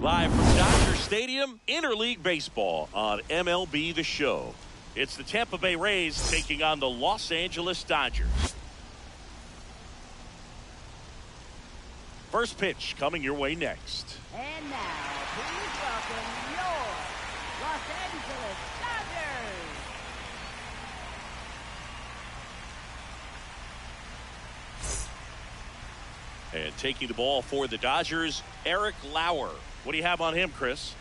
Live from Dodger Stadium, interleague baseball on MLB The Show. It's the Tampa Bay Rays taking on the Los Angeles Dodgers. First pitch coming your way next. And now, please welcome your Los Angeles Dodgers. And taking the ball for the Dodgers, Eric Lauer. What do you have on him, Chris?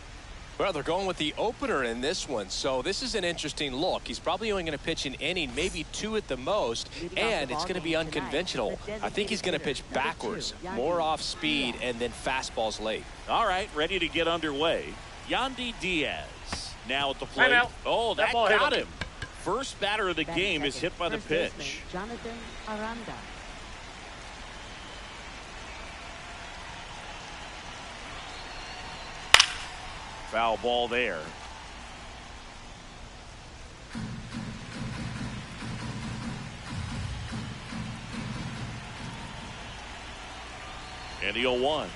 Well, they're going with the opener in this one, so this is an interesting look. He's probably only going to pitch an inning, maybe two at the most, and it's going to be unconventional. I think he's going to pitch backwards, more off speed, and then fastballs late. All right, ready to get underway. Yandy Diaz now at the plate. Oh, that got him. First batter of the game is hit by the pitch. Jonathan Aranda. Foul ball there. And the 0-1.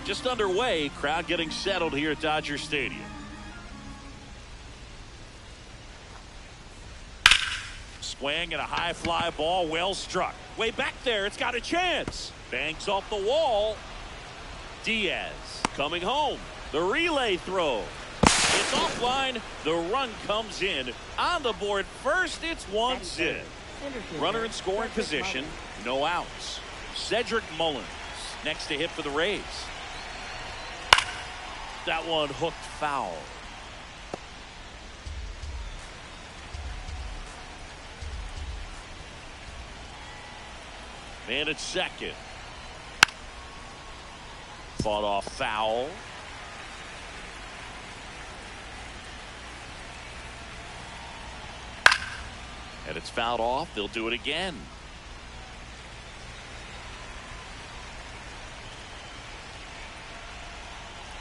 Just underway, crowd getting settled here at Dodger Stadium. Swing and a high fly ball, well struck. Way back there, it's got a chance. Banks off the wall. Diaz coming home. The relay throw. It's offline. The run comes in. On the board first, it's 1-0. Runner in scoring position. No outs. Cedric Mullins next to hit for the Rays. That one hooked foul. Man at second. Fought off foul. And it's fouled off. They'll do it again.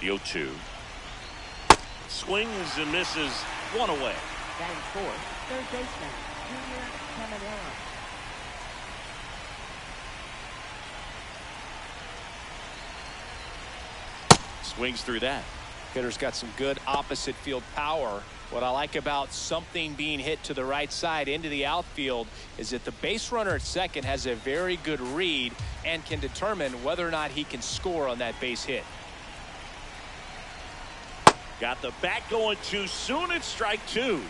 The 0-2. Swings and misses. One away. Batting fourth, third baseman, Junior Caminero. Swings through that. Hitter's got some good opposite field power. What I like about something being hit to the right side into the outfield is that the base runner at second has a very good read and can determine whether or not he can score on that base hit. Got the bat going too soon. It's strike two.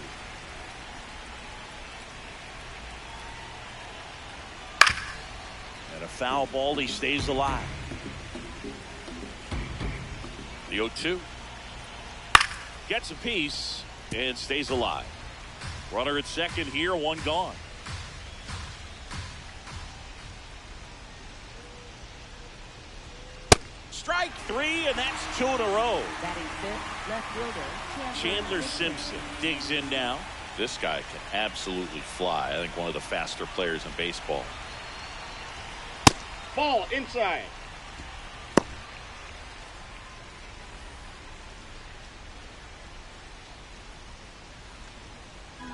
And a foul ball. He stays alive. The 0-2. Gets a piece and stays alive. Runner at second here, one gone. Strike three, and that's two in a row. Batting fifth, left fielder Chandler Simpson digs in now. This guy can absolutely fly. I think one of the faster players in baseball. Ball inside.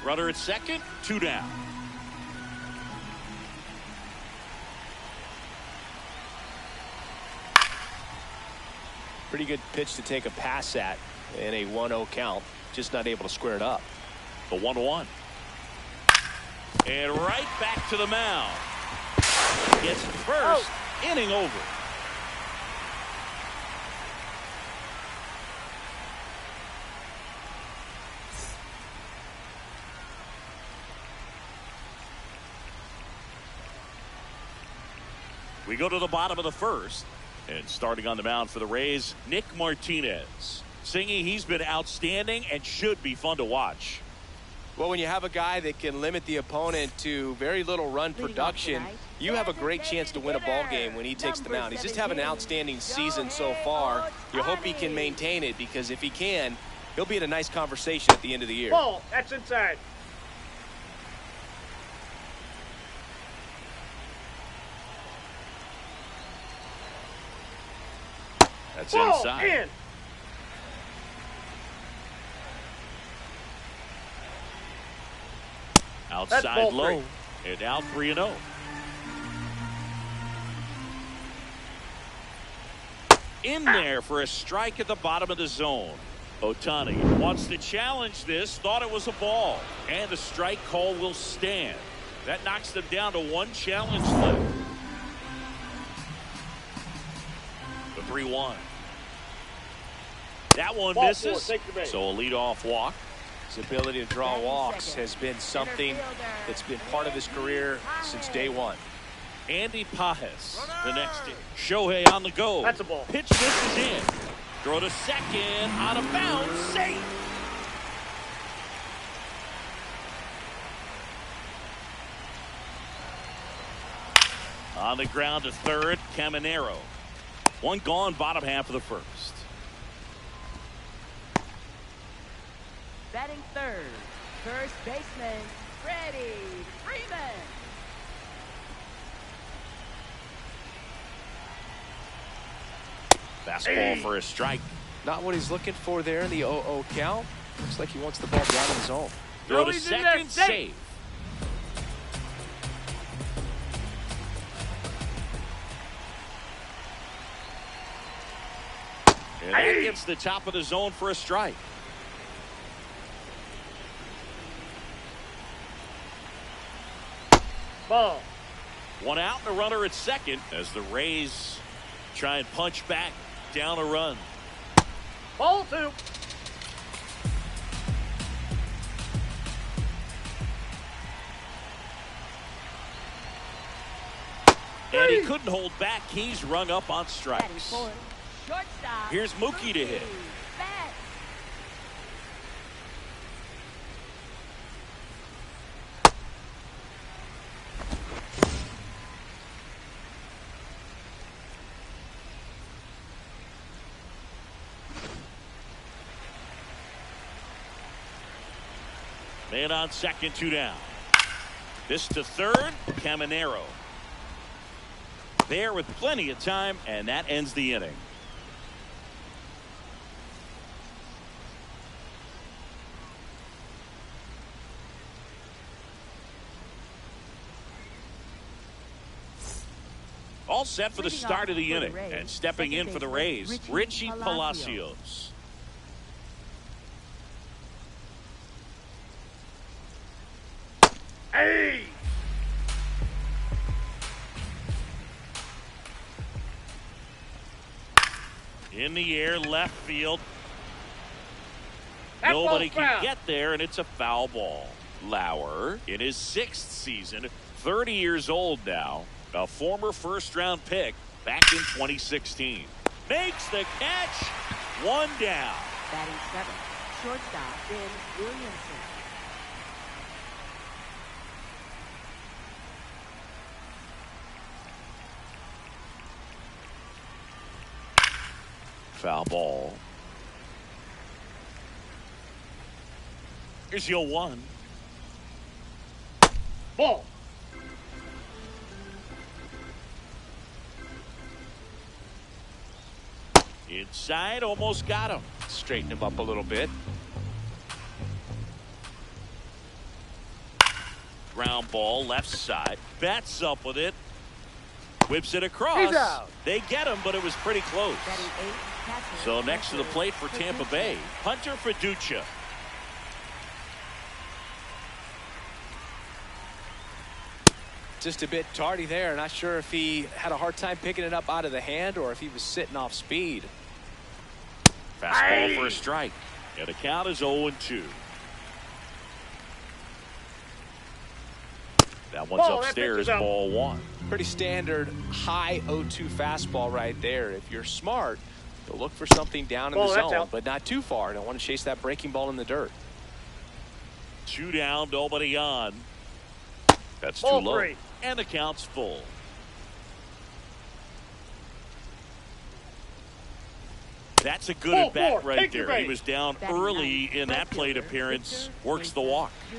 Runner at second, two down. Pretty good pitch to take a pass at in a 1-0 count. Just not able to square it up. The 1-1. And right back to the mound. Gets first, inning over. We go to the bottom of the first, and starting on the mound for the Rays, Nick Martinez. Singing, he's been outstanding and should be fun to watch. Well, when you have a guy that can limit the opponent to very little run production, you have a great chance to win a ball game when he takes the mound. He's just having an outstanding season so far. You hope he can maintain it, because if he can, he'll be in a nice conversation at the end of the year. Ball, that's inside. That's inside. In. Outside low. And now 3-0. in there for a strike at the bottom of the zone. Ohtani wants to challenge this, thought it was a ball, and the strike call will stand. That knocks them down to one challenge left. The 3-1. That one misses, so a leadoff walk. His ability to draw walks has been something that's been part of his career since day one. Andy Pajes, the next in. Shohei on the go. That's a ball. Pitch misses in. Throw to second, out of bounds, safe. On the ground to third, Caminero. One gone, bottom half of the first. Batting third, first baseman, Freddie Freeman. Fastball for a strike. Not what he's looking for there in the 0-0 count. Looks like he wants the ball down in the zone. Throw to second, save. And that gets the top of the zone for a strike. Ball. One out and a runner at second as the Rays try and punch back down a run. Ball 2. And he couldn't hold back. He's rung up on Batting strikes. fourth, shortstop. Here's Mookie to hit. Bat. Man on second, 2 down. This to third, Caminero. There with plenty of time, and that ends the inning. All set for the start of the inning, and stepping in for the Rays, Richie Palacios. Hey! In the air, left field. That Nobody ball's can foul. get there, and it's a foul ball. Lauer, in his 6th season, 30 years old now, a former first-round pick back in 2016. Makes the catch, 1 down. Batting seventh, shortstop, Ben Williamson. Foul ball. Here's your 1. Ball. Inside, almost got him. Straighten him up a little bit. Ground ball, left side. Bats up with it. Whips it across. He's out. They get him, but it was pretty close. Batting eighth, catcher. So next to the plate for Tampa Bay, Hunter Fiducia. Just a bit tardy there. Not sure if he had a hard time picking it up out of the hand or if he was sitting off speed. Fastball for a strike. And the count is 0-2. That one's Ball, that upstairs, pitch is out. ball 1. Pretty standard high 0-2 fastball right there. If you're smart, you'll look for something down in Ball, the that's zone, out. but not too far. Don't want to chase that breaking ball in the dirt. 2 down, nobody on. That's too Ball low. 3. And the count's full. That's a good Ball at bat 4. right Take your there. He bait. was down Batting early ninth, in that left plate fielder, appearance. Victor Works the Mesa walk. Jr.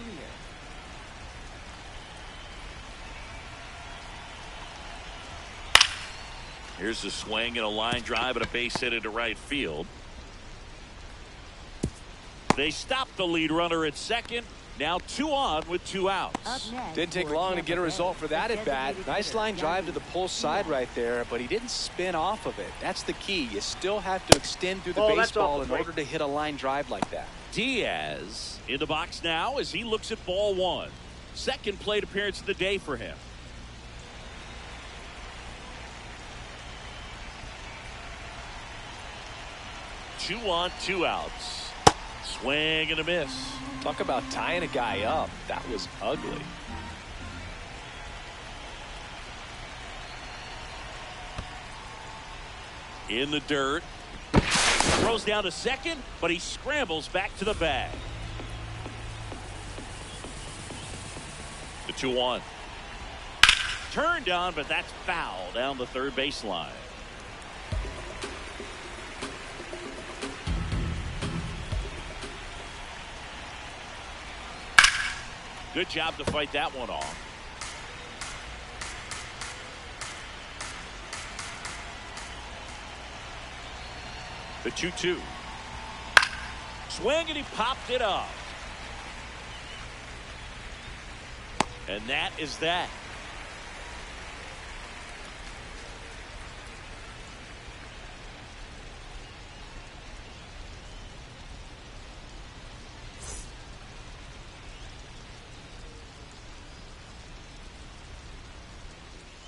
Here's the swing and a line drive and a base hit into right field. They stop the lead runner at second. Now 2 on with 2 outs. Didn't take long to get a result for that at bat. Nice line drive to the pull side right there, but he didn't spin off of it. That's the key. You still have to extend through the baseball in order to hit a line drive like that. Diaz in the box now as he looks at ball 1. Second plate appearance of the day for him. Two on, 2 outs. Swing and a miss. Talk about tying a guy up. That was ugly. In the dirt. Throws down to second, but he scrambles back to the bag. The 2-1. Turned on, but that's foul down the third baseline. Good job to fight that one off. The 2-2. Swing and he popped it up. And that is that.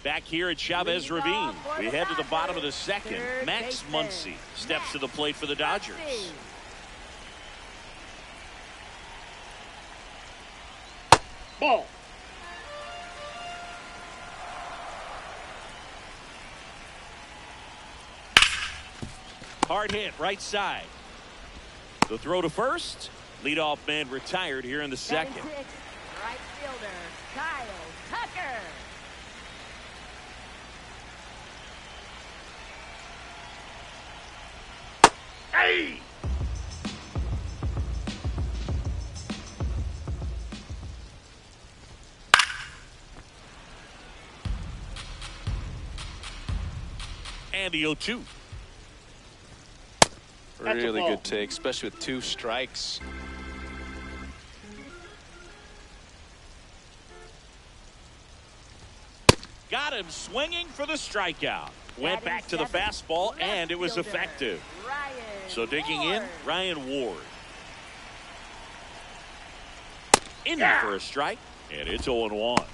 Back here at Chavez Ravine, we head to the bottom of the second. Max Muncy steps to the plate for the Dodgers. Ball. Hard hit, right side. The throw to first. Leadoff man retired here in the second. Right fielder, Kyle Tucker. Hey! And the 0-2. Really good take, especially with 2 strikes. Got him swinging for the strikeout. Went back to the fastball, and it was effective. So digging in, Ryan Ward. In for a strike, and it's 0-1.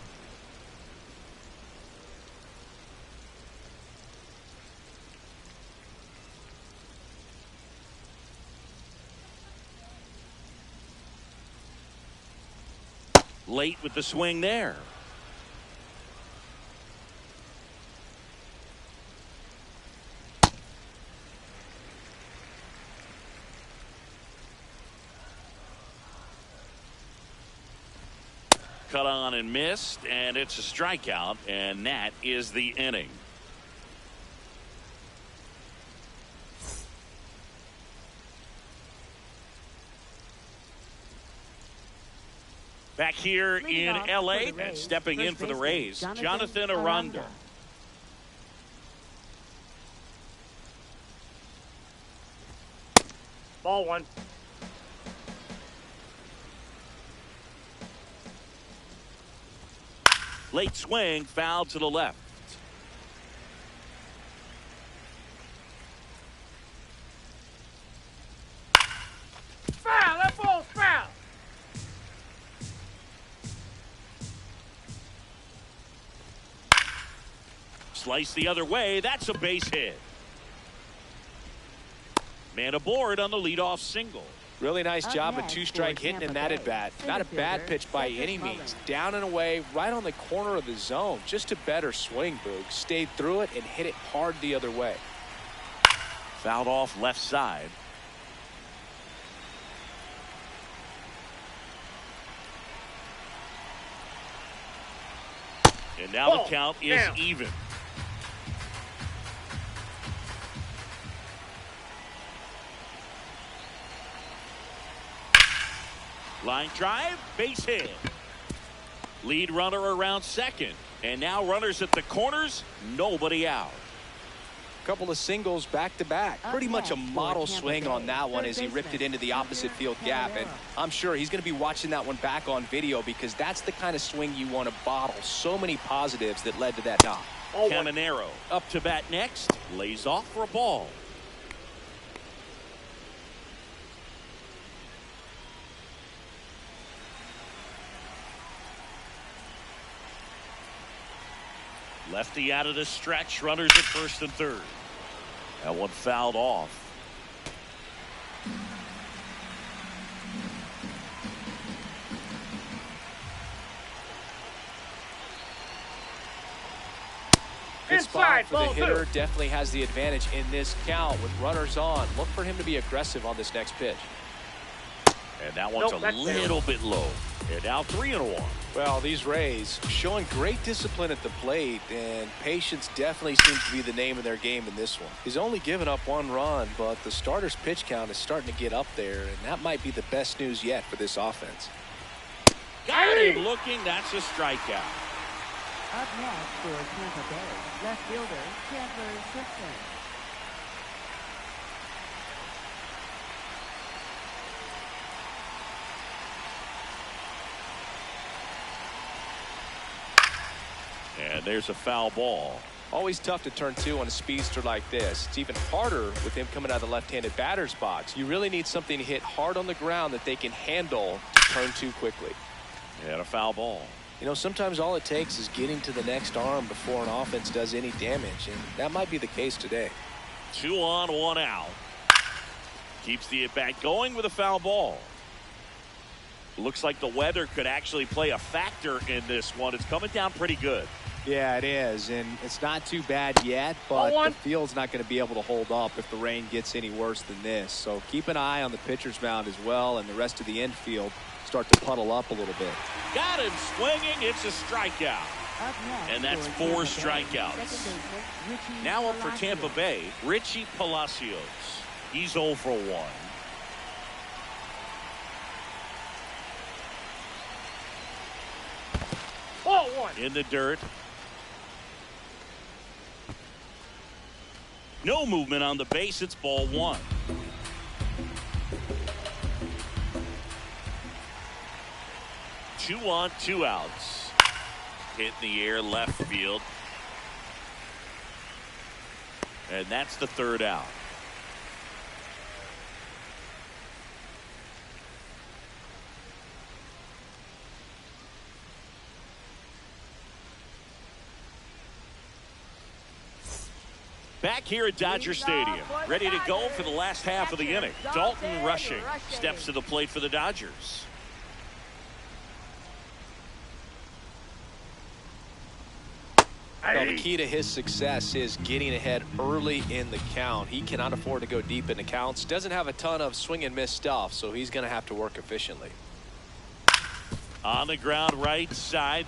Late with the swing there. Cut on and missed, and it's a strikeout, and that is the inning. Back here in L.A. and stepping in for the Rays, Jonathan Aranda. Ball 1. Late swing, foul to the left. Foul! That ball's foul! Slice the other way. That's a base hit. Man aboard on the leadoff single. Really nice job of 2-strike hitting in that at bat. Not a bad pitch by any means. Down and away, right on the corner of the zone. Just a better swing, Boog. Stayed through it and hit it hard the other way. Fouled off left side. And now the count is even. Line drive, base hit. Lead runner around second. And now runners at the corners, nobody out. Couple of singles back to back. Pretty much a model swing on that one as he ripped it into the opposite field gap. And I'm sure he's going to be watching that one back on video because that's the kind of swing you want to bottle. So many positives that led to that knock. Caminero up to bat next. Lays off for a ball. Lefty out of the stretch. Runners at first and third. That one fouled off. Good spot for the hitter. Definitely has the advantage in this count with runners on. Look for him to be aggressive on this next pitch. And that one's a little bit low. And now 3-1. Well, these Rays showing great discipline at the plate, and patience definitely seems to be the name of their game in this one. He's only given up 1 run, but the starter's pitch count is starting to get up there, and that might be the best news yet for this offense. Got him looking. That's a strikeout. Up next for Tampa Bay, left fielder Chandler Simpson. And there's a foul ball. Always tough to turn 2 on a speedster like this. It's even harder with him coming out of the left-handed batter's box. You really need something to hit hard on the ground that they can handle to turn 2 quickly. And a foul ball. You know, sometimes all it takes is getting to the next arm before an offense does any damage, and that might be the case today. 2 on, 1 out. Keeps the at-bat going with a foul ball. Looks like the weather could actually play a factor in this one. It's coming down pretty good. Yeah, it is, and it's not too bad yet, but the field's not going to be able to hold up if the rain gets any worse than this. So keep an eye on the pitcher's mound as well, and the rest of the infield start to puddle up a little bit. Got him swinging. It's a strikeout. And that's 4 strikeouts. Now up for Tampa Bay, Richie Palacios. He's 0 for 1. Ball 1. In the dirt. No movement on the base. It's ball 1. Two on, 2 outs. Hit in the air, left field. And that's the 3rd out. Back here at Dodger Stadium, ready to go for the last half of the inning. Dalton Rushing steps to the plate for the Dodgers. Well, the key to his success is getting ahead early in the count. He cannot afford to go deep in the counts. Doesn't have a ton of swing and miss stuff, so he's going to have to work efficiently. On the ground, right side.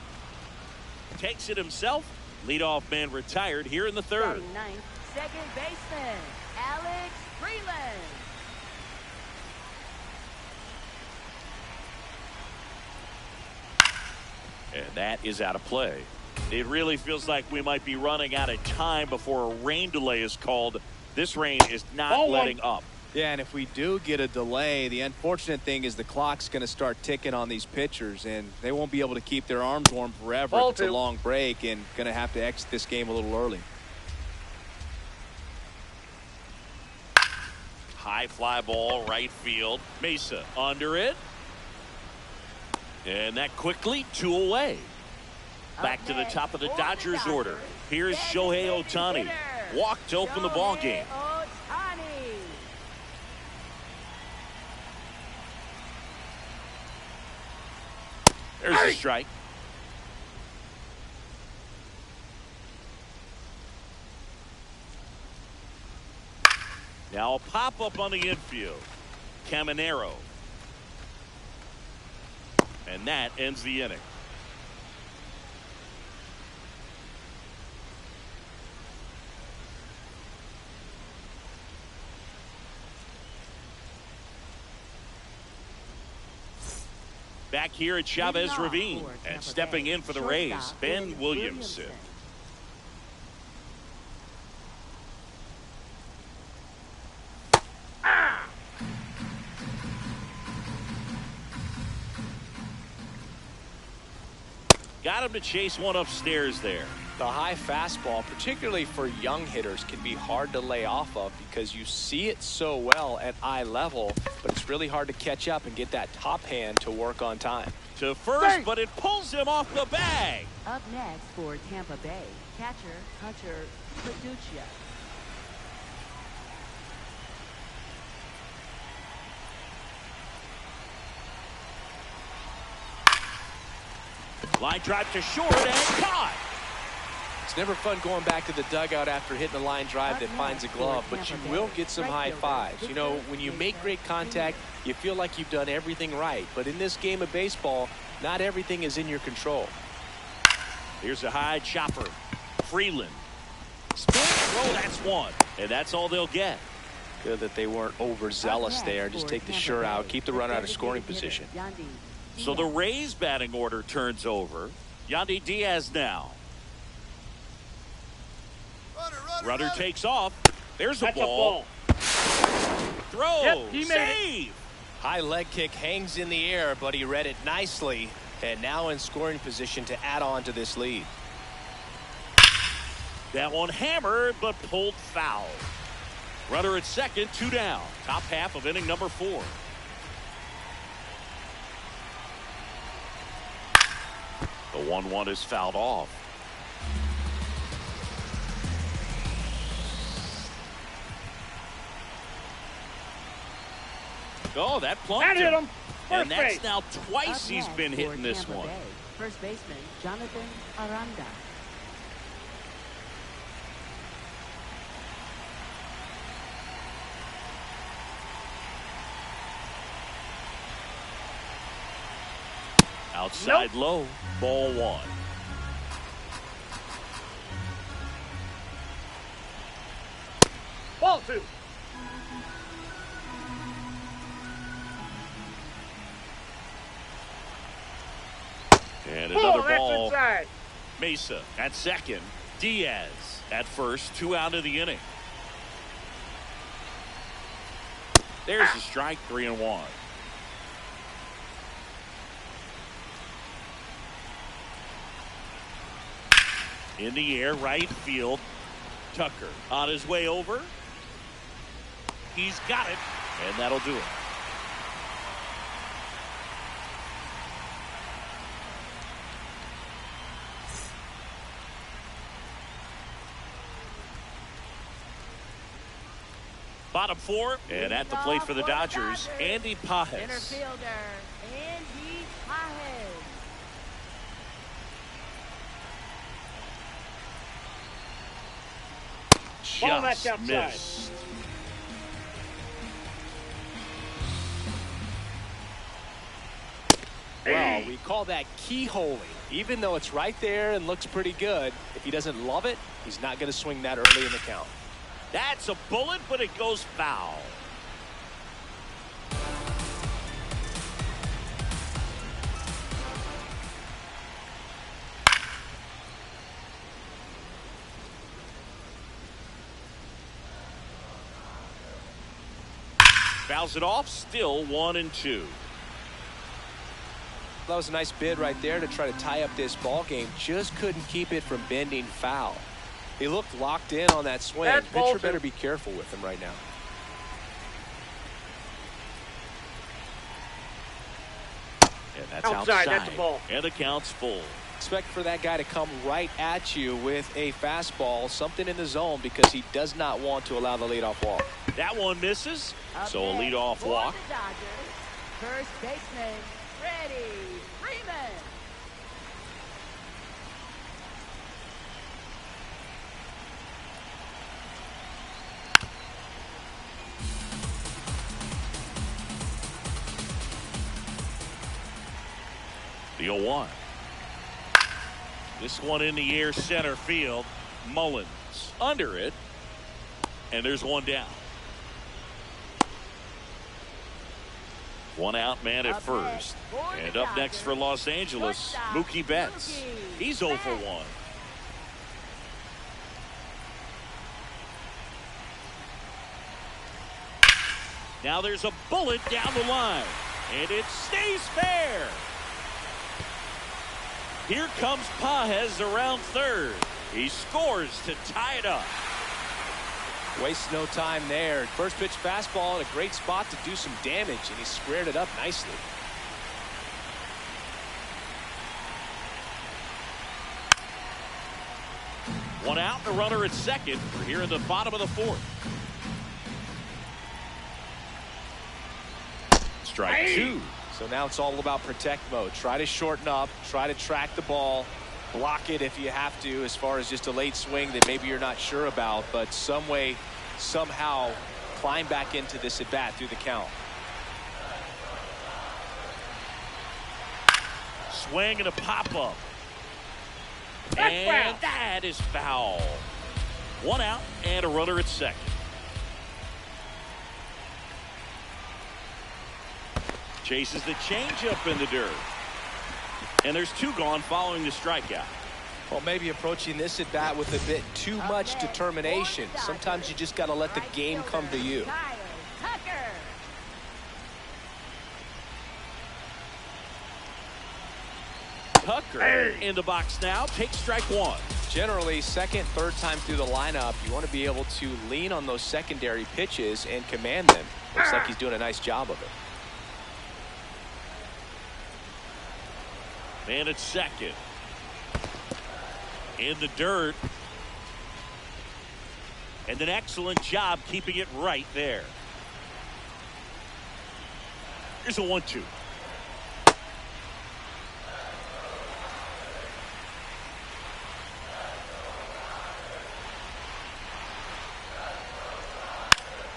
Takes it himself. Leadoff man retired here in the 3rd. Ninth, second baseman, Alex Freeland. And that is out of play. It really feels like we might be running out of time before a rain delay is called. This rain is not letting up. Yeah, and if we do get a delay, the unfortunate thing is the clock's going to start ticking on these pitchers, and they won't be able to keep their arms warm forever. It's a long break and going to have to exit this game a little early. High fly ball, right field. Mesa under it. And that quickly 2 away. Back to the top of the Dodgers order. Here's Shohei Ohtani. Walked to open the ball game. There's a strike. Now a pop-up on the infield. Caminero. And that ends the inning. Back here at Chavez Ravine, and stepping in for the Rays, Ben Williamson. Got him to chase one upstairs there. The high fastball, particularly for young hitters, can be hard to lay off of because you see it so well at eye level, but it's really hard to catch up and get that top hand to work on time. To first, but it pulls him off the bag. Up next for Tampa Bay, catcher Hunter Paduccia. Line drive to short and caught. It's never fun going back to the dugout after hitting a line drive that finds a glove, but you will get some high fives. You know, when you make great contact, you feel like you've done everything right. But in this game of baseball, not everything is in your control. Here's a high chopper. Freeland. Spin throw, that's one. And that's all they'll get. Good that they weren't overzealous there. Just take the sure out, keep the runner out of scoring position. So the Rays batting order turns over. Yandy Diaz now. Runner takes off. There's a That's ball. a ball. Throw. Yep, he made Save. High leg kick hangs in the air, but he read it nicely. And now in scoring position to add on to this lead. That one hammered, but pulled foul. Runner at second, 2 down. Top half of inning number 4. The 1-1 is fouled off. Oh, that plunked That hit him. him. And First that's base. now twice Up he's next been for hitting this Tampa one. Bay, first baseman Jonathan Aranda. Outside low, ball 1. Ball 2. And another That's ball. inside. Mesa at second. Diaz at first. 2 out of the inning. There's a strike. 3-1. In the air, right field. Tucker on his way over. He's got it, and that'll do it. Bottom 4, and at the plate for the Dodgers, Andy Pajes. Center fielder Andy Pajes. Ball that's Just outside. missed. Well, we call that keyholing. Even though it's right there and looks pretty good, if he doesn't love it, he's not going to swing that early in the count. That's a bullet, but it goes foul. Fouls it off, still 1-2. That was a nice bid right there to try to tie up this ball game. Just couldn't keep it from bending foul. He looked locked in on that swing. That's ball Pitcher 2. better be careful with him right now. And that's Outside, that's a ball. And the count's full. Expect for that guy to come right at you with a fastball, something in the zone, because he does not want to allow the leadoff walk. That one misses, Up so a next leadoff for walk. the Dodgers, first baseman Freddie Freeman. The 0-1. This one in the air, center field. Mullins under it. And there's one down. One out man at Up first. next for the And up next for Los Angeles, shortstop, Mookie Betts. Mookie He's 0 for Betts. 1. Now there's a bullet down the line. And it stays fair. Here comes Pages around third. He scores to tie it up. Wastes no time there. First pitch fastball in a great spot to do some damage, and he squared it up nicely. One out and a runner at second. We're here in the bottom of the fourth. Strike two. So now it's all about protect mode. Try to shorten up, try to track the ball, block it if you have to, as far as just a late swing that maybe you're not sure about, but some way, somehow climb back into this at bat through the count. Swing and a pop up. And that is foul. One out and a runner at second. Chases the changeup in the dirt. And there's two gone following the strikeout. Well, maybe approaching this at bat with a bit too much determination. Sometimes you just got to let the game come to you. Tucker in the box now. Takes strike one. Generally, second, third time through the lineup, you want to be able to lean on those secondary pitches and command them. Looks like he's doing a nice job of it. Man at second. In the dirt. And an excellent job keeping it right there. Here's a 1-2.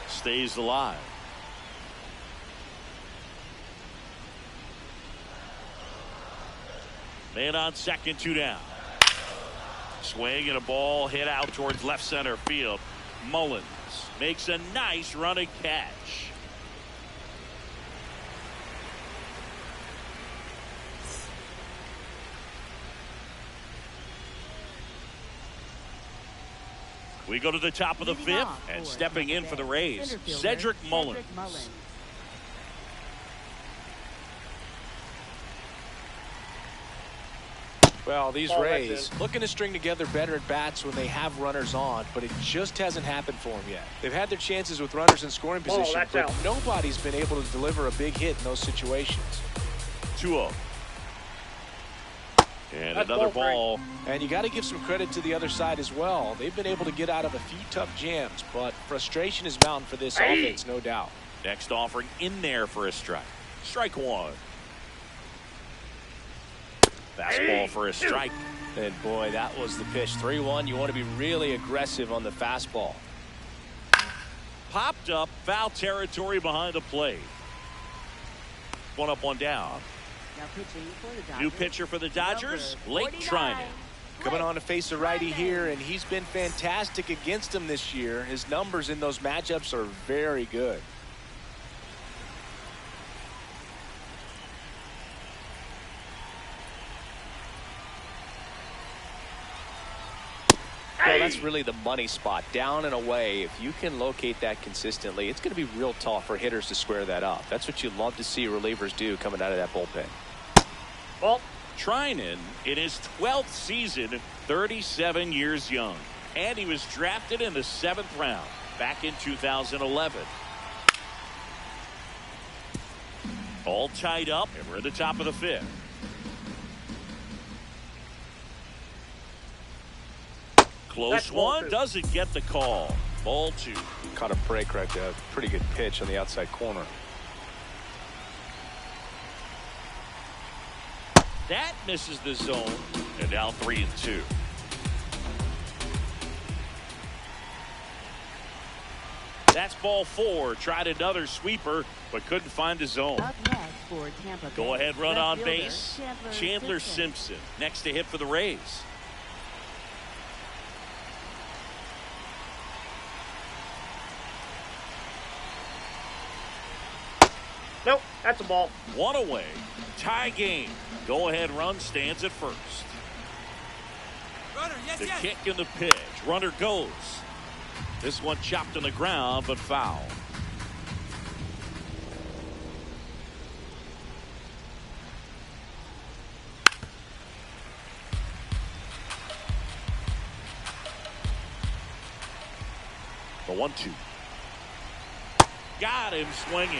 Stays alive. Man on second, two down. Swing and a ball hit out towards left center field. Mullins makes a nice running catch. We go to the top of the fifth, and stepping in for the Rays, Cedric Mullins. Well, these Rays looking to string together better at bats when they have runners on, but it just hasn't happened for them yet. They've had their chances with runners in scoring position, but nobody's been able to deliver a big hit in those situations. 2-0. And another ball. And you got to give some credit to the other side as well. They've been able to get out of a few tough jams, but frustration is mounting for this offense, no doubt. Next offering in there for a strike. Strike one. Fastball for a strike. And boy, that was the pitch. 3-1. You want to be really aggressive on the fastball. Popped up, foul territory behind the plate. One up, one down. New pitcher for the Dodgers, Lake Trinan. Coming on to face a righty here, and he's been fantastic against him this year. His numbers in those matchups are very good. Well, that's really the money spot, down and away. If you can locate that consistently, it's going to be real tough for hitters to square that up. That's what you love to see relievers do coming out of that bullpen. Well, Trinan in his 12th season, 37 years young, and he was drafted in the 7th round back in 2011. All tied up, and we're at the top of the fifth. Close one, doesn't get the call. Ball two. Caught a break right there. Pretty good pitch on the outside corner. That misses the zone, and now 3-2. That's ball four. Tried another sweeper, but couldn't find the zone. Up next for Tampa Bay, go ahead, run on fielder, base. Chandler Simpson next to hit for the Rays. Nope, that's a ball. One away. Tie game. Go ahead run stands at first. Runner, yes, The yes. kick and the pitch. Runner goes. This one chopped on the ground, but foul. 1-2. Got him swinging.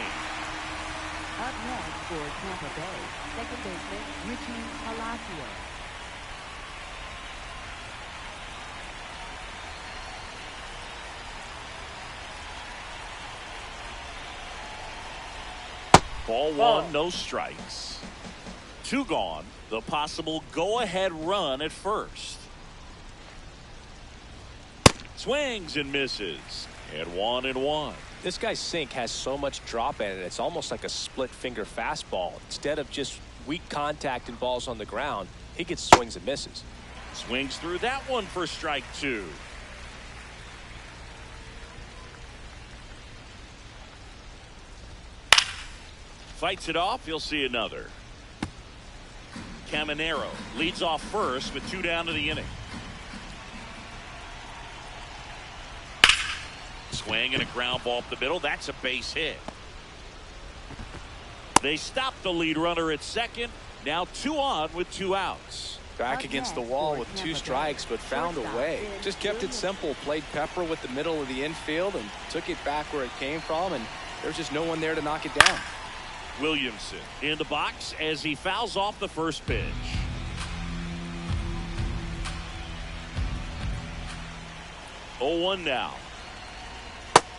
Up next for Tampa Bay, second baseman Richie Palacio. Ball one, no strikes. 2 gone. The possible go-ahead run at first. Swings and misses. And 1-1. This guy's sink has so much drop in it, it's almost like a split finger fastball. Instead of just weak contact and balls on the ground, he gets swings and misses. Swings through that one for strike 2. Fights it off. He'll see another. Caminero leads off first with 2 down to the inning. Swing and a ground ball up the middle. That's a base hit. They stop the lead runner at second. Now 2 on with 2 outs. Back against the wall with 2 strikes, but found a way. Just kept it simple. Played pepper with the middle of the infield and took it back where it came from, and there's just no one there to knock it down. Williamson in the box as he fouls off the first pitch. Oh, 1 now.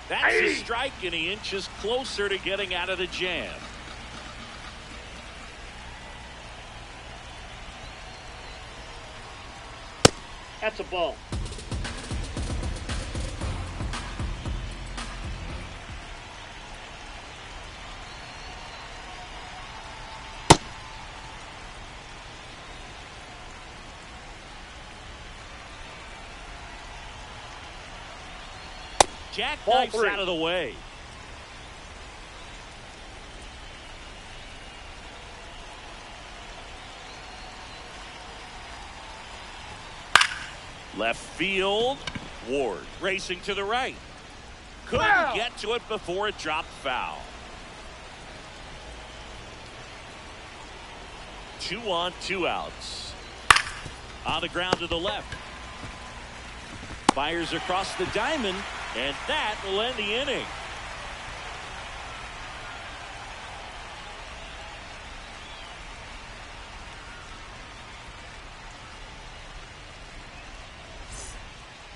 That's a strike, and he inches closer to getting out of the jam. That's a ball. Jackknifes Ball 3. out of the way. Left field. Ward racing to the right. Couldn't get to it before it dropped foul. 2 on, 2 outs. On the ground to the left. Fires across the diamond, and that will end the inning.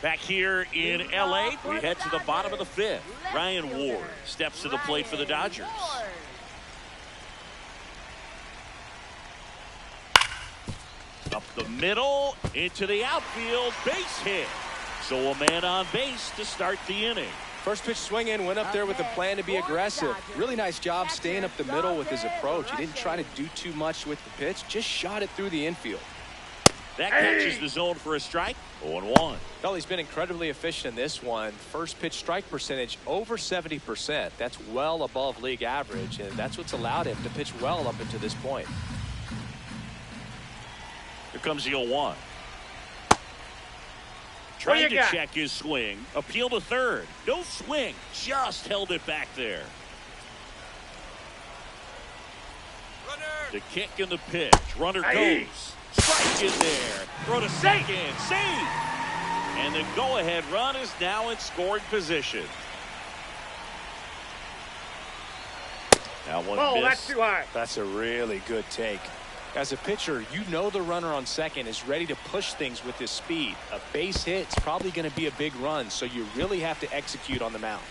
Back here in L.A., we head to the bottom of the 5th. Ryan Ward steps to the plate for the Dodgers. Up the middle, into the outfield, base hit. So a man on base to start the inning. First pitch swing in, went up there with a plan to be aggressive. Really nice job staying up the middle with his approach. He didn't try to do too much with the pitch, just shot it through the infield. That catches the zone for a strike. 0-1. Well, he's been incredibly efficient in this one. First pitch strike percentage over 70%. That's well above league average, and that's what's allowed him to pitch well up until this point. Here comes the 0-1. Trying to check his swing. Appeal to third. No swing. Just held it back there. Runner. The kick and the pitch. Runner goes. Strike in there. Throw to second. Save. And the go-ahead run is now in scoring position. Now one miss. That's too high. That's a really good take. As a pitcher, you know the runner on second is ready to push things with his speed. A base hit's probably going to be a big run, so you really have to execute on the mound.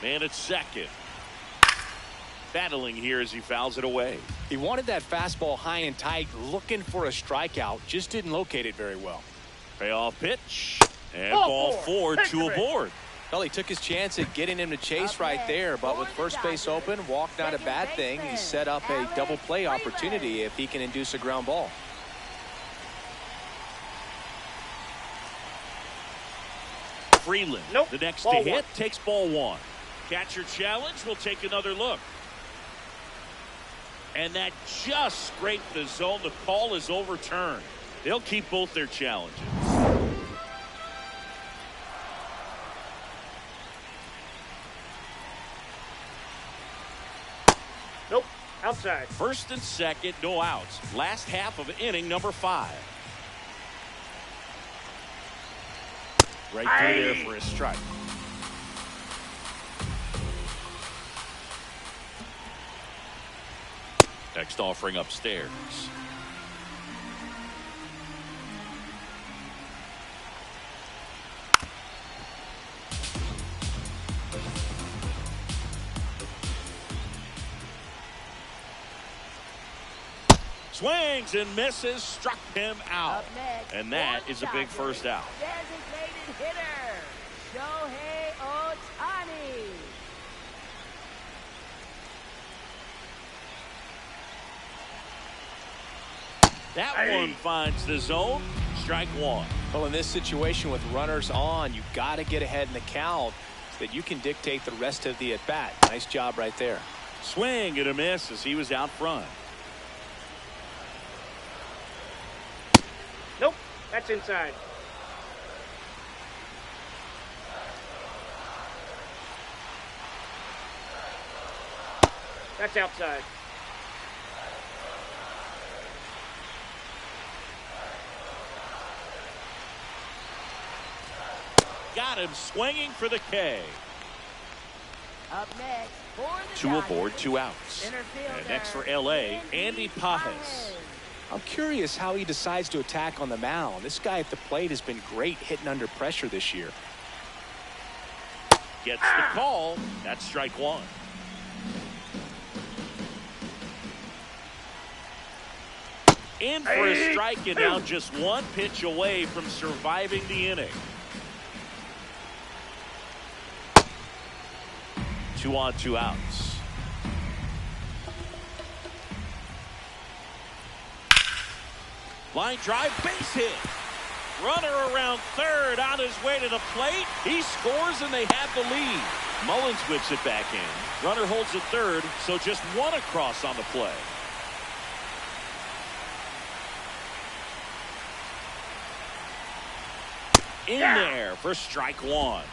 Man at second. Battling here as he fouls it away. He wanted that fastball high and tight, looking for a strikeout, just didn't locate it very well. Payoff pitch. And ball 4, 2 aboard. Well, he took his chance at getting him to chase right there, but with first base open, walk not a bad thing. He set up a double play opportunity if he can induce a ground ball. Freeland, the next to hit, takes ball 1. Catcher challenge will take another look. And that just scraped the zone. The call is overturned. They'll keep both their challenges. Nope. outside. First and second, no outs. Last half of inning number 5. Right through there for a strike. Next offering upstairs. Swings and misses, struck him out. And that is a big first out. Designated hitter, Shohei Ohtani. That one finds the zone. Strike 1. Well, in this situation with runners on, you've got to get ahead in the count so that you can dictate the rest of the at-bat. Nice job right there. Swing and a miss as he was out front. Nope, that's inside. That's outside. Got him swinging for the K. Up next for the 2 Dodgers, aboard, 2 outs. center fielder, And next for L.A., Andy Pajes. I'm curious how he decides to attack on the mound. This guy at the plate has been great hitting under pressure this year. Gets the call. That's strike 1. In for a strike, and now just 1 pitch away from surviving the inning. 2 on, 2 outs. Line drive, base hit. Runner around third on his way to the plate. He scores and they have the lead. Mullins whips it back in. Runner holds at third, so just 1 across on the play. In there for strike 1.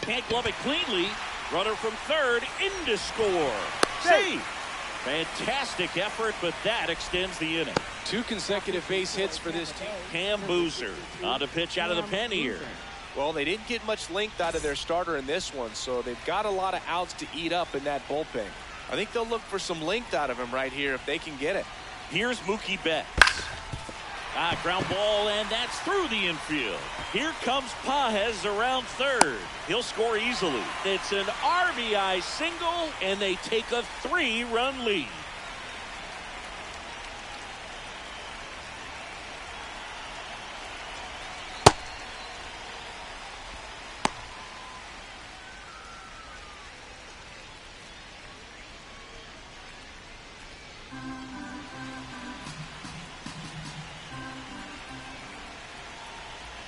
Can't glove it cleanly. Runner from third in to score. See, fantastic effort, but that extends the inning. 2 consecutive base hits for this team. Cam Boozer on to pitch out of the pen here. Well, they didn't get much length out of their starter in this one, so they've got a lot of outs to eat up in that bullpen. I think they'll look for some length out of him right here if they can get it. Here's Mookie Betts. Ground ball, and that's through the infield. Here comes Pajes around third. He'll score easily. It's an RBI single, and they take a 3-run lead.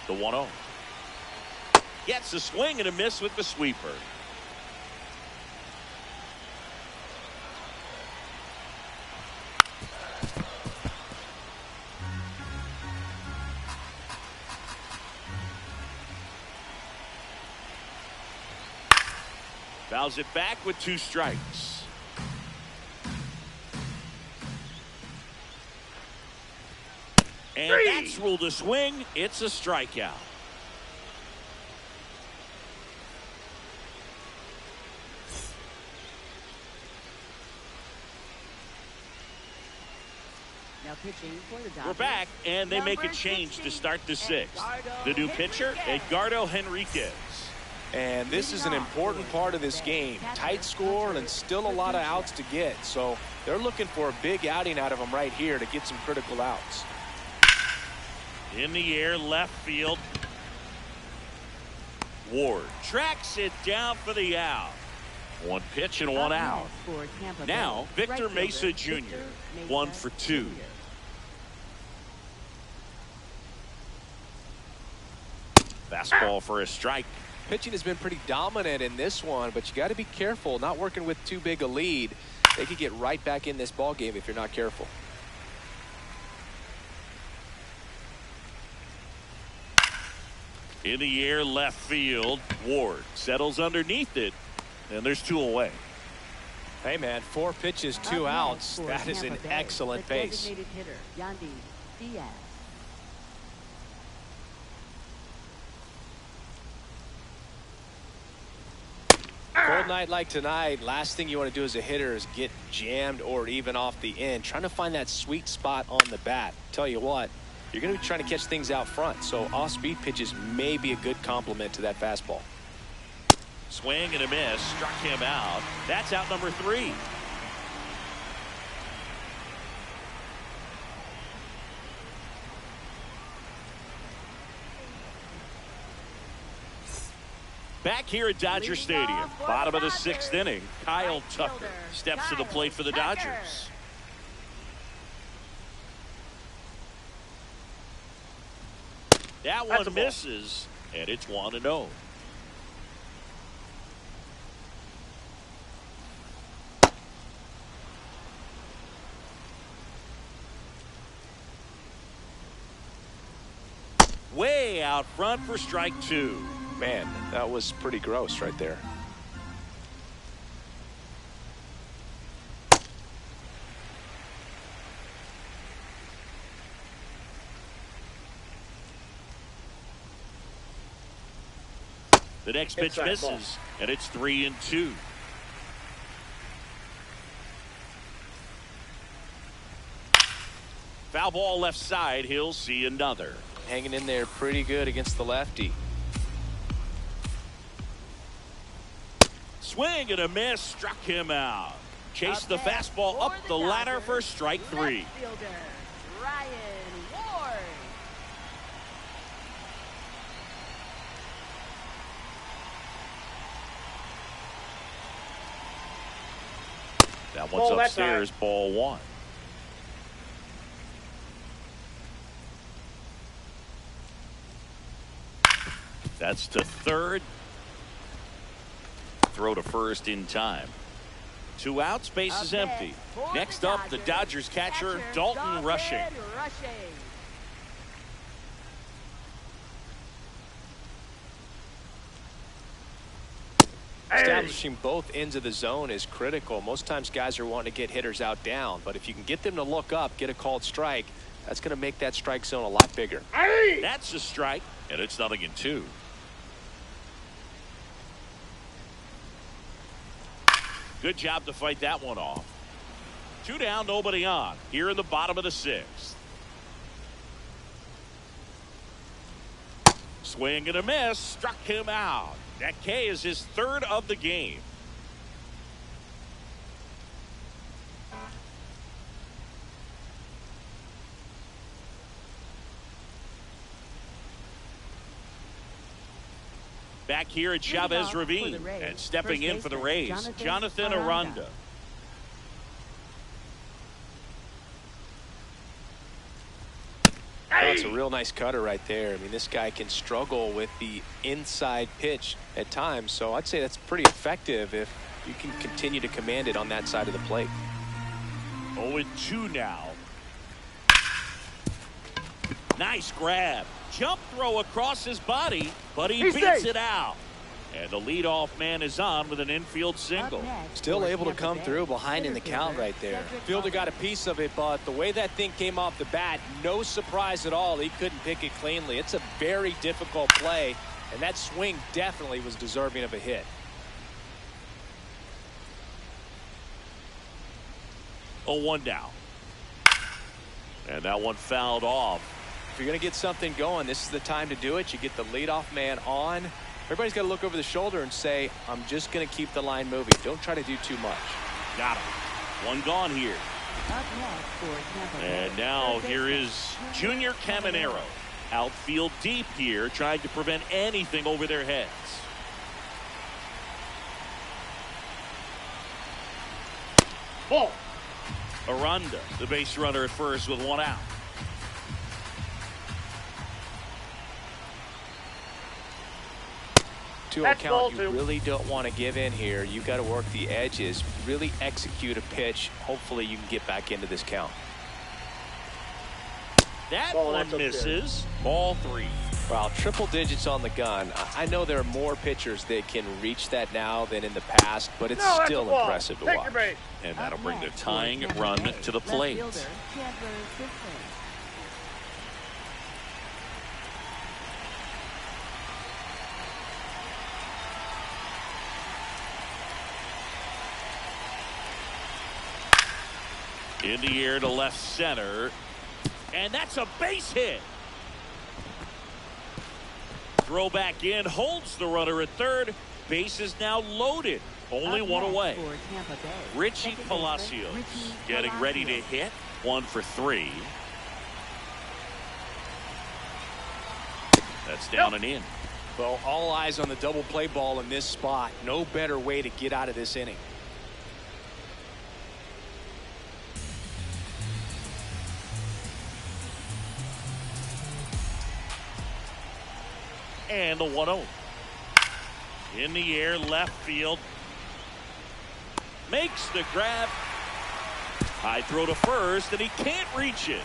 The 1-0. Gets a swing and a miss with the sweeper. Fouls it back with 2 strikes. And that's ruled a swing. It's a strikeout. Now pitching for the Dodgers. We're back, and they make a change to start the 6th. The new pitcher, Edgardo Henriquez. And this is an important part of this game. Tight score and still a lot of outs to get. So they're looking for a big outing out of him right here to get some critical outs. In the air, left field. Ward tracks it down for the out. 1 pitch and 1 out. Now, Victor Mesa Jr. 1 for 2. Fastball for a strike. Pitching has been pretty dominant in this one, but you got to be careful not working with too big a lead. they could get right back in this ball game if you're not careful. In the air, left field. Ward settles underneath it, and there's 2 away. Hey, man, 4 pitches, 2 outs. That is an excellent pace. Designated hitter, Yandy Diaz. Cold night like tonight, last thing you want to do as a hitter is get jammed or even off the end. Trying to find that sweet spot on the bat. Tell you what, you're going to be trying to catch things out front, so off-speed pitches may be a good complement to that fastball. Swing and a miss, struck him out. That's out number 3. Back here at Dodger Stadium, bottom of the 6th inning, Kyle Tucker steps to the plate for the Dodgers. That one misses, and it's 1-0. Way out front for strike 2. Man, that was pretty gross right there. The next pitch misses, ball. And it's 3-2. Foul ball left side. He'll see another. Hanging in there pretty good against the lefty. Swing and a miss, struck him out. Chased the fastball up the ladder for strike 3. Ryan Ward. That one's upstairs, ball 1. That's to third. Throw to first in time. 2 outs, base is empty. Next up, the Dodgers catcher, Dalton Rushing. Establishing both ends of the zone is critical. Most times guys are wanting to get hitters out down, but if you can get them to look up, get a called strike, that's going to make that strike zone a lot bigger. That's a strike, and it's 0-2. Good job to fight that one off. 2 down, nobody on. Here in the bottom of the 6th. Swing and a miss, struck him out. That K is his 3rd of the game. Back here at Chavez Ravine, and stepping in for the Rays, Jonathan Aranda. That's a real nice cutter right there. I mean, this guy can struggle with the inside pitch at times, so I'd say that's pretty effective if you can continue to command it on that side of the plate. 0-2 now. Nice grab. Jump throw across his body, but he beats it out. And the leadoff man is on with an infield single. Still able to come through behind in the count right there. Fielder got a piece of it, but the way that thing came off the bat, no surprise at all. He couldn't pick it cleanly. It's a very difficult play, and that swing definitely was deserving of a hit. Oh, 1 down. And that one fouled off. If you're going to get something going, this is the time to do it. You get the leadoff man on. Everybody's got to look over the shoulder and say, I'm just going to keep the line moving. Don't try to do too much. Got him. 1 gone here. And now here is Junior Caminero. Outfield deep here, trying to prevent anything over their heads. Ball. Aranda, the base runner at first with 1 out. 2-0 That's ball count. You two. really don't want to give in here. You got to work the edges, really execute a pitch. Hopefully you can get back into this count. That Ball, one that's up there. misses. Ball 3. Well, triple digits on the gun. I know there are more pitchers that can reach that now than in the past, but it's No, that's still a ball. impressive to Take watch. your base. And that'll Up bring the next for tying Tampa run Bay, to the left plate. fielder, Chandler Simpson. In the air to left center. And that's a base hit. Throw back in, holds the runner at third. Base is now loaded. Only Up one next away. for Tampa Bay, Richie second baseman, Palacios Richie getting ready to Palacios. hit. 1 for 3. That's down and in. Well, all eyes on the double play ball in this spot. No better way to get out of this inning. And the 1-0. In the air, left field. Makes the grab. High throw to first, and he can't reach it.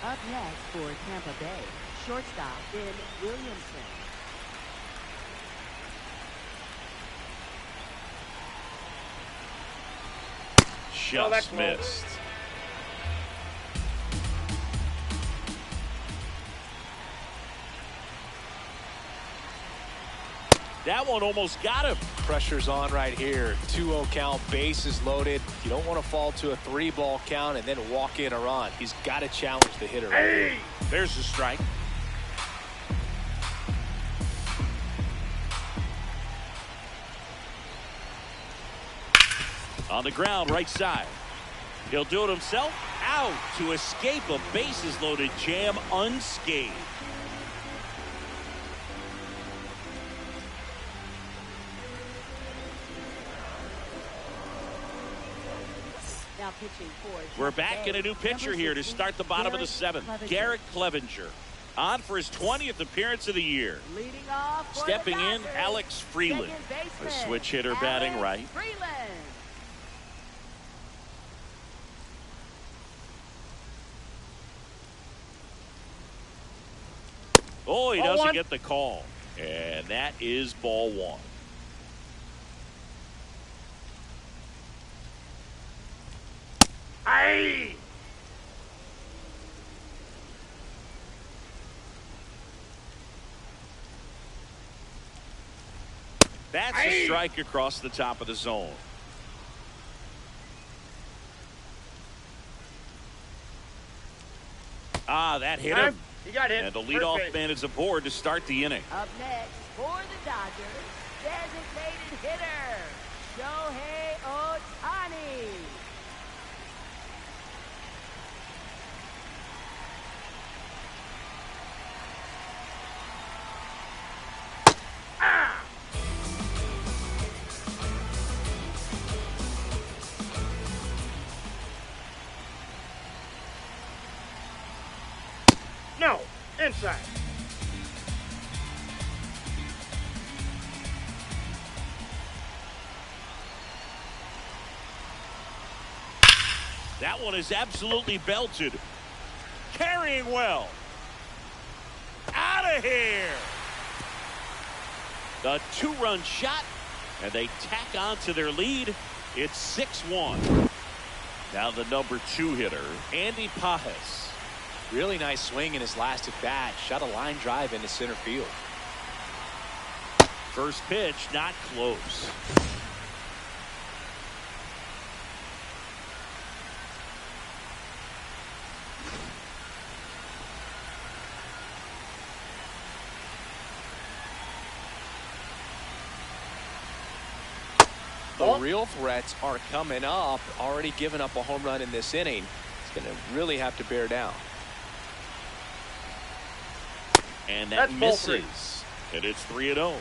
Up next for Tampa Bay, shortstop Ben Williamson. Just that's low. missed. That one almost got him. Pressure's on right here. 2-0 count, bases loaded. You don't want to fall to a 3-ball count and then walk in a run. He's got to challenge the hitter right here. Hey! There's the strike. On the ground, right side. He'll do it himself. Out to escape a bases loaded jam unscathed. Now pitching for We're Tampa back Bay, in a new pitcher number here to 60, start the bottom of the Garrett 7th. Clevenger. Garrett Clevenger on for his 20th appearance of the year. Leading off for Stepping the in, Dodgers, Alex Freeland, second a baseman, switch hitter batting Alex right. Freeland. Oh, he Ball doesn't one. get the call. And that is ball 1. Aye! That's a strike across the top of the zone. Ah, that hit him. He got hit. And the First leadoff base. man is aboard to start the inning. Up next for the Dodgers, designated hitter, Shohei Ohtani. No, inside. That one is absolutely belted. Carrying well. Out of here. The 2-run shot, and they tack on to their lead. It's 6-1. Now the number 2 hitter, Andy Pajes. Really nice swing in his last at bat. Shot a line drive into center field. First pitch, not close. The real threats are coming up. Already given up a home run in this inning. He's going to really have to bear down. And that That's ball three. misses. And it's 3-0.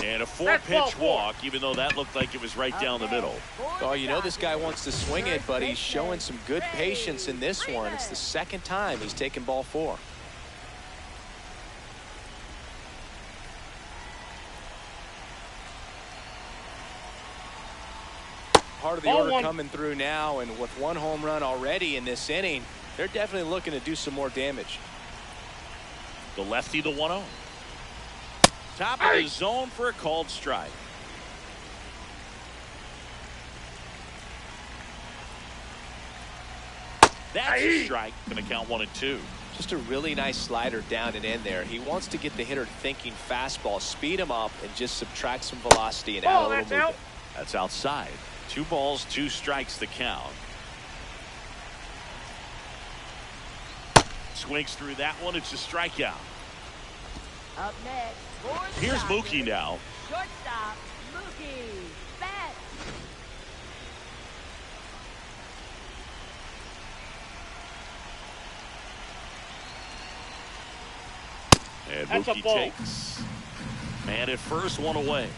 And a 4-pitch walk, even though that looked like it was right down the middle. Oh, you know this guy wants to swing it, but he's showing some good patience in this one. It's the second time he's taken ball 4. Part of the order coming through now, and with 1 home run already in this inning, they're definitely looking to do some more damage. The lefty, the 1-0. Top of the zone for a called strike. That's a strike. Going to count 1 and 2. Just a really nice slider down and in there. He wants to get the hitter thinking fastball, speed him up, and just subtract some velocity and add a little movement. That's outside. 2 balls, 2 strikes to count. Swings through that one. It's a strikeout. Up next, for the Here's Dodgers, Mookie now. Shortstop, Mookie Betts. And That's a Mookie ball. takes. Man at first, 1 away.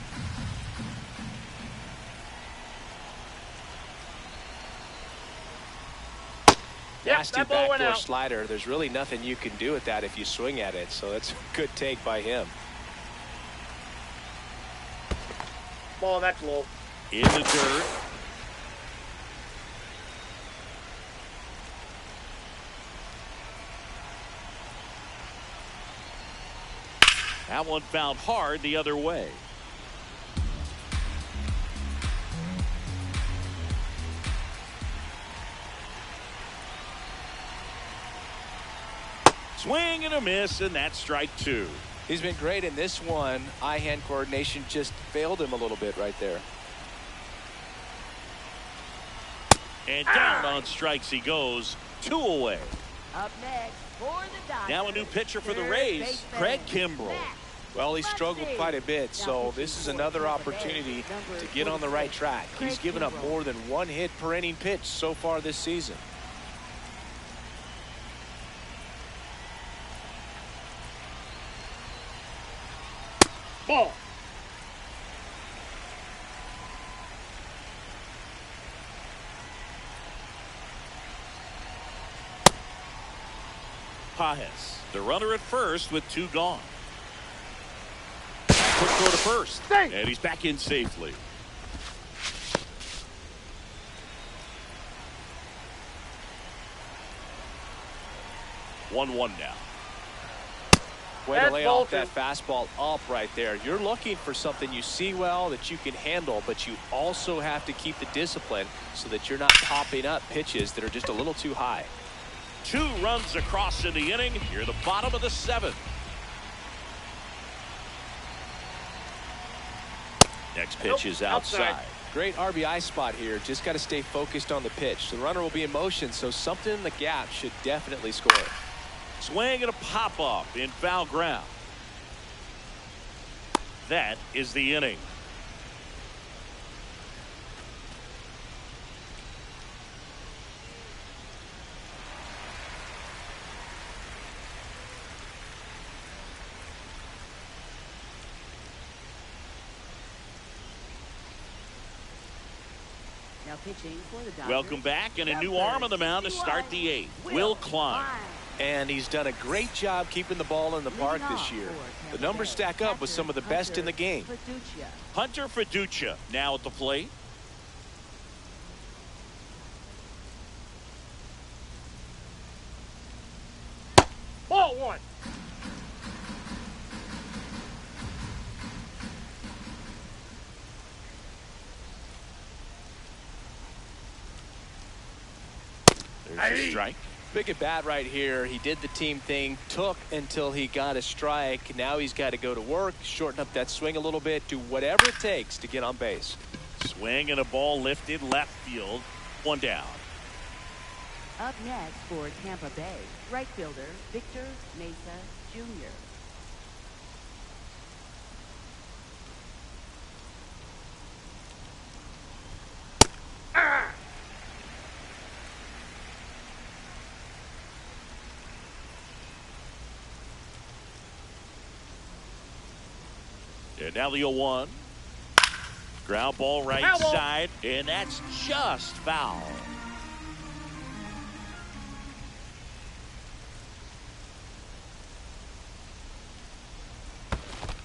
Nasty that ball went backdoor out. slider. There's really nothing you can do with that if you swing at it. So that's a good take by him. Ball, that's low. In the dirt. That one found hard the other way. Swing and a miss, and that's strike 2. He's been great in this one. Eye-hand coordination just failed him a little bit right there. And down on strikes he goes. 2 away. Up next, for the Dodgers. Now a new pitcher for the third Rays, baseman, Craig Kimbrell. Max Well, he struggled Muncy. quite a bit, so this is another opportunity to get on the right track. He's given up more than 1 hit per inning pitch so far this season. Ball. Pajes, the runner at first with 2 gone. Quick throw to first. Thanks. And he's back in safely. One now. Way to That's lay ball off that fastball up right there. You're looking for something you see well that you can handle, but you also have to keep the discipline so that you're not popping up pitches that are just a little too high. 2 runs across in the inning. Here, the bottom of the 7th. Next pitch is outside. Great RBI spot here. Just got to stay focused on the pitch. The runner will be in motion, so something in the gap should definitely score. Swing and a pop-up in foul ground. That is the inning. Now pitching for the Dodgers. Welcome back, and a new arm on the mound to start the 8th. Will Klein. And he's done a great job keeping the ball in the park this year. The numbers stack up with some of the best in the game. Hunter Fiducia now at the plate. Ball 1. There's a strike. Big at bat right here. He did the team thing, took until he got a strike. Now he's got to go to work, shorten up that swing a little bit, do whatever it takes to get on base. Swing and a ball lifted left field. 1 down. Up next for Tampa Bay, right fielder Victor Mesa Jr. And now the 0-1. Ground ball right Foul ball. side, and that's just foul.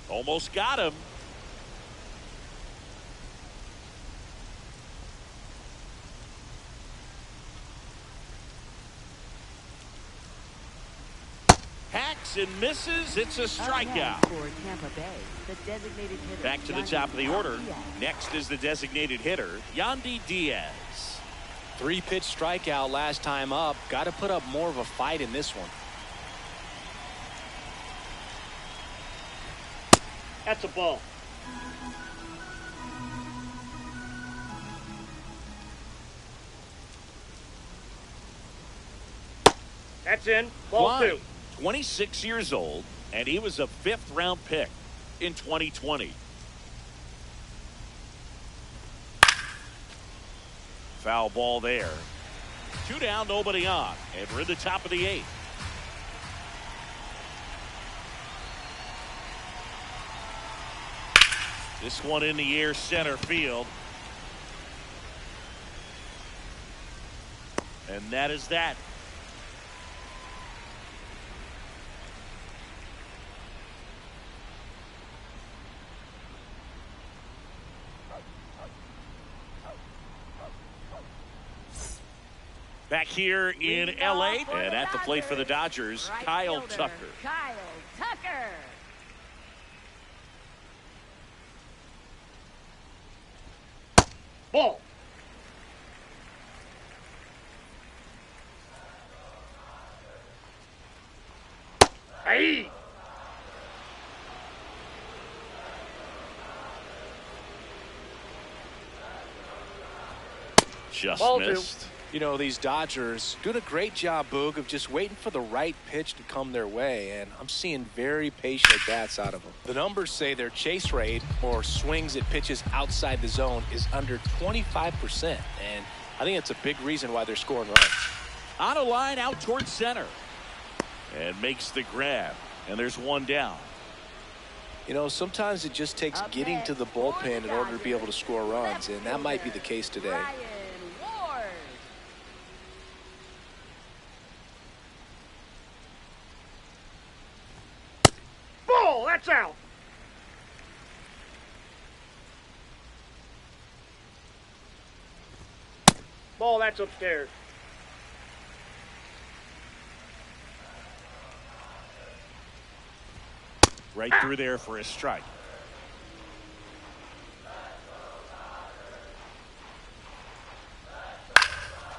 Almost got him. Hacks and misses. It's a strikeout. For Tampa Bay, the designated hitter, Back to the top of the order. Next is the designated hitter, Yandy Diaz. 3-pitch strikeout last time up. Got to put up more of a fight in this one. That's a ball. That's in. Ball Klein, 2. 26 years old, and he was a 5th-round pick in 2020. Foul ball there. 2 down, nobody on, and we're in the top of the 8th. This one in the air, center field. And that is that. Back here in LA, and at the plate for the Dodgers, Kyle Tucker. Kyle Tucker. Ball. Hey. Just Ball 2. missed. You know, these Dodgers doing a great job, Boog, of just waiting for the right pitch to come their way, and I'm seeing very patient at-bats out of them. The numbers say their chase rate, or swings at pitches outside the zone, is under 25%, and I think it's a big reason why they're scoring runs. On a line out towards center. And makes the grab. And there's 1 down. You know, sometimes it just takes getting to the bullpen in order to be able to score runs, and that might be the case today. Ryan Ward. Ball. That's out. Ball. That's upstairs. Right through there for a strike.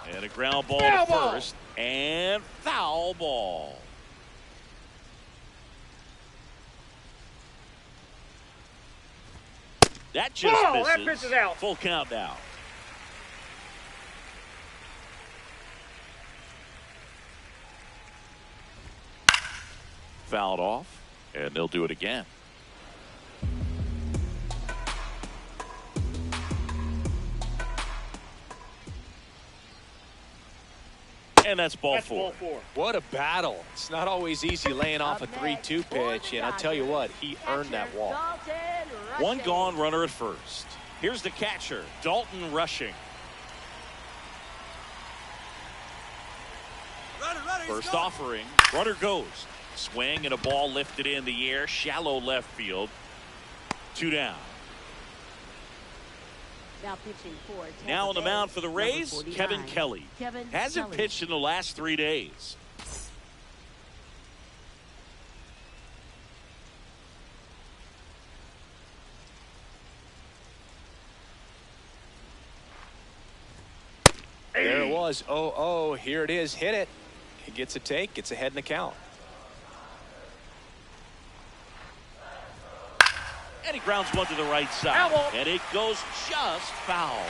And a ground ball Foul to ball. first. And foul ball. That just Ball. misses. That pitch is out. Full count now. Fouled off, and they'll do it again. And that's ball That's 4. ball 4. What a battle. It's not always easy laying off a 3-2 pitch, and I'll tell you what, he earned that walk. One gone, runner at first. Here's the catcher, Dalton Rushing. First offering, runner goes. Swing and a ball lifted in the air, shallow left field. 2 down. Now pitching for Tampa Now on the Bay, mound for the number Rays, 49, Kevin Kelly. Kevin Hasn't Kelly. pitched in the last 3 days. There it was. Oh, here it is. Hit it. He gets a take, gets ahead in the count. And he grounds one to the right side. Foul ball. And it goes just foul.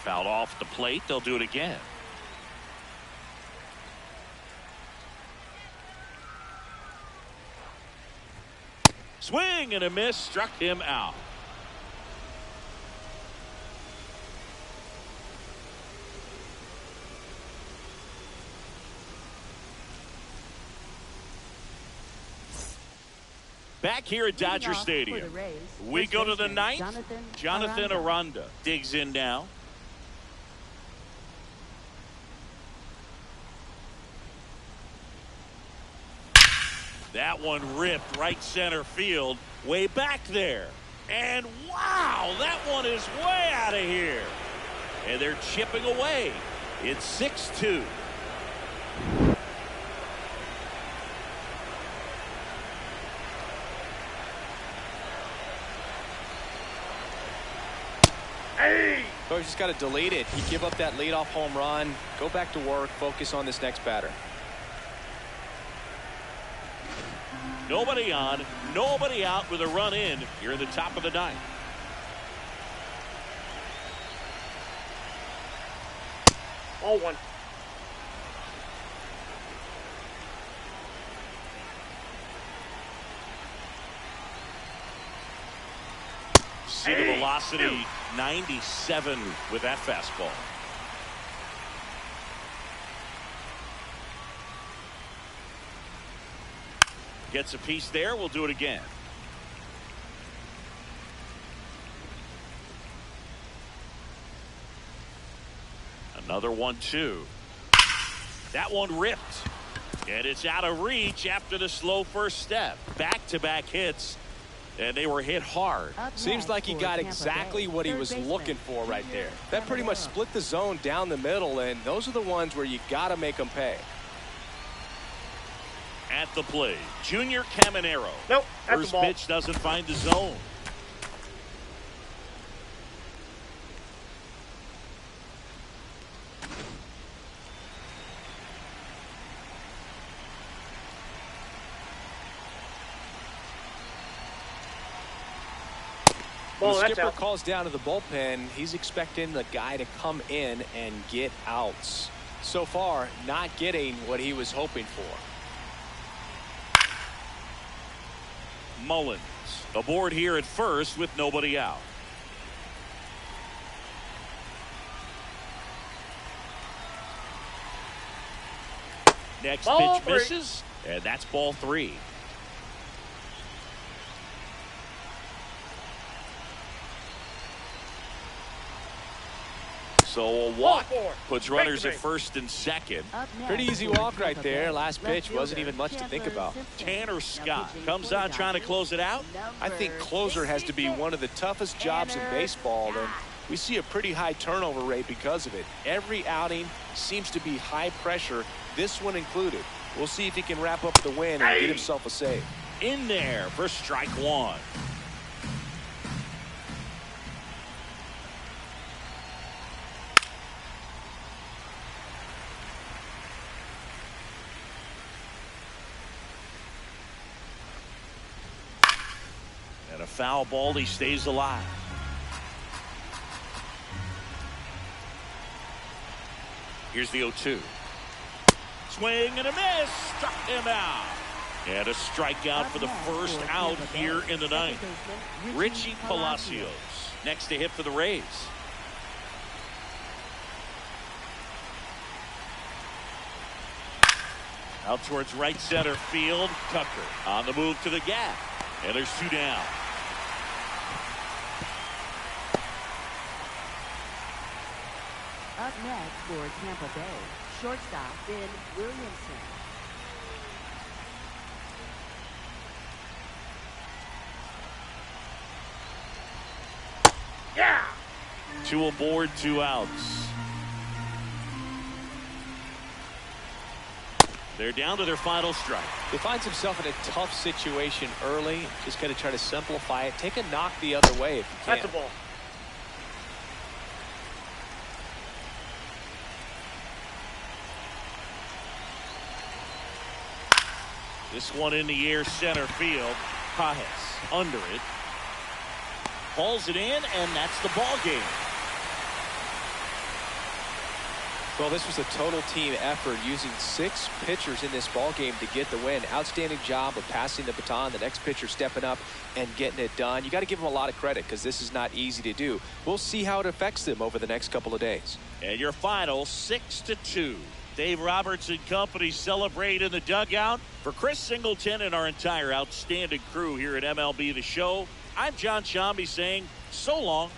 Fouled off the plate. They'll do it again. Swing and a miss. Struck him out. Back here at Dodger Stadium, we go to the ninth. Jonathan Aranda digs in now. That one ripped right center field, way back there. And wow, that one is way out of here. And they're chipping away. It's 6-2. Hey! So he's just got to delete it. You give up that leadoff home run, go back to work, focus on this next batter. Nobody on, nobody out with a run in. You're in the top of the ninth. Ball one. See the velocity, 97 with that fastball. Gets a piece there. We'll do it again. Another 1-2. That one ripped. And it's out of reach after the slow first step. Back-to-back hits. And they were hit hard. Seems like he got exactly what he was looking for right there. That pretty much split the zone down the middle, and those are the ones where you got to make them pay. At the plate, Junior Caminero. Nope, that's First the ball. pitch doesn't find the zone. When Ball, the that's skipper out. calls down to the bullpen, he's expecting the guy to come in and get outs. So far, not getting what he was hoping for. Mullins aboard here at first with nobody out. Next Ball pitch three. misses, and that's ball 3. So a walk puts runners at first and second. Pretty easy walk right there. Last pitch wasn't even much to think about. Tanner Scott comes on trying to close it out. I think closer has to be one of the toughest jobs in baseball, and we see a pretty high turnover rate because of it. Every outing seems to be high pressure, this one included. We'll see if he can wrap up the win and get himself a save. In there for strike 1. And a foul ball, he stays alive. Here's the 0-2. Swing and a miss. Struck him out. And a strikeout for the first out here in the ninth. Richie Palacios next to hit for the Rays. Out towards right center field. Tucker on the move to the gap. And there's 2 down. Up next for Tampa Bay, shortstop Ben Williamson. Yeah. 2 aboard, 2 outs. They're down to their final strike. He finds himself in a tough situation early. Just got to try to simplify it. Take a knock the other way if you can. That's a ball. This one in the air, center field. Bayas under it. Hauls it in, and that's the ball game. Well, this was a total team effort, using 6 pitchers in this ball game to get the win. Outstanding job of passing the baton, the next pitcher stepping up and getting it done. You got to give them a lot of credit because this is not easy to do. We'll see how it affects them over the next couple of days. And your final 6-2. Dave Roberts and company celebrate in the dugout. For Chris Singleton and our entire outstanding crew here at MLB The Show, I'm John Shambi saying so long